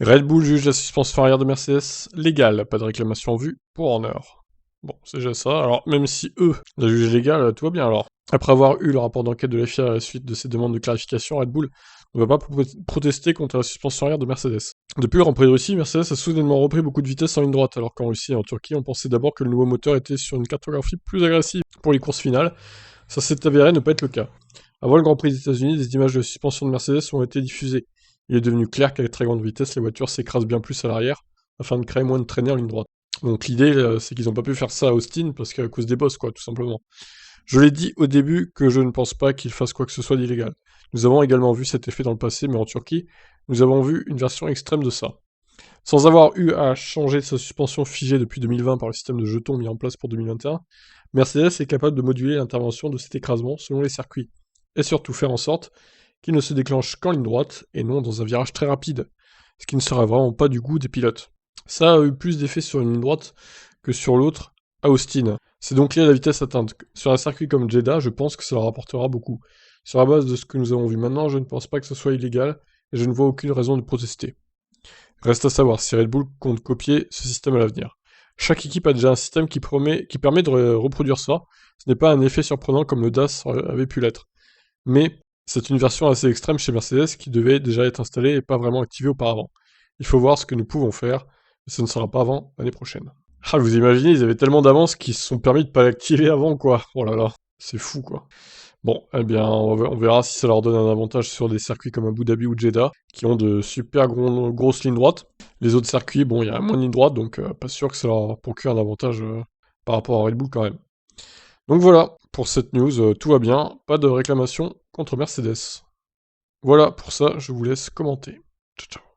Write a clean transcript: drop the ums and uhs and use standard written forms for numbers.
Red Bull juge la suspension arrière de Mercedes légale, pas de réclamation en vue pour Horner. Bon, c'est déjà ça. Alors, même si eux la jugent légale, tout va bien alors. Après avoir eu le rapport d'enquête de la FIA à la suite de ces demandes de clarification, Red Bull ne va pas protester contre la suspension arrière de Mercedes. Depuis le Grand Prix de Russie, Mercedes a soudainement repris beaucoup de vitesse en ligne droite, alors qu'en Russie et en Turquie, on pensait d'abord que le nouveau moteur était sur une cartographie plus agressive pour les courses finales. Ça s'est avéré ne pas être le cas. Avant le Grand Prix des États-Unis, des images de suspension de Mercedes ont été diffusées. Il est devenu clair qu'à très grande vitesse, les voitures s'écrasent bien plus à l'arrière, afin de créer moins de traînées en ligne droite. Donc l'idée, c'est qu'ils n'ont pas pu faire ça à Austin, parce qu'à cause des bosses, quoi, tout simplement. Je l'ai dit au début que je ne pense pas qu'ils fassent quoi que ce soit d'illégal. Nous avons également vu cet effet dans le passé, mais en Turquie, nous avons vu une version extrême de ça. Sans avoir eu à changer sa suspension figée depuis 2020 par le système de jetons mis en place pour 2021, Mercedes est capable de moduler l'intervention de cet écrasement selon les circuits, et surtout faire en sorte qu'il ne se déclenche qu'en ligne droite et non dans un virage très rapide, ce qui ne sera vraiment pas du goût des pilotes. Ça a eu plus d'effet sur une ligne droite que sur l'autre à Austin. C'est donc lié à la vitesse atteinte. Sur un circuit comme Jeddah, je pense que ça leur apportera beaucoup. Sur la base de ce que nous avons vu maintenant, je ne pense pas que ce soit illégal et je ne vois aucune raison de protester. Reste à savoir si Red Bull compte copier ce système à l'avenir. Chaque équipe a déjà un système qui permet de reproduire ça. Ce n'est pas un effet surprenant comme le DAS avait pu l'être. Mais c'est une version assez extrême chez Mercedes qui devait déjà être installée et pas vraiment activée auparavant. Il faut voir ce que nous pouvons faire, et ce ne sera pas avant l'année prochaine. Ah, vous imaginez, ils avaient tellement d'avance qu'ils se sont permis de pas l'activer avant, quoi. Oh là là, c'est fou, quoi. Bon, eh bien, on verra si ça leur donne un avantage sur des circuits comme Abu Dhabi ou Jeddah, qui ont de super grosses lignes droites. Les autres circuits, bon, il y a moins de lignes droites, donc pas sûr que ça leur procure un avantage par rapport à Red Bull quand même. Donc voilà, pour cette news, tout va bien, pas de réclamation contre Mercedes. Voilà, pour ça, je vous laisse commenter. Ciao, ciao.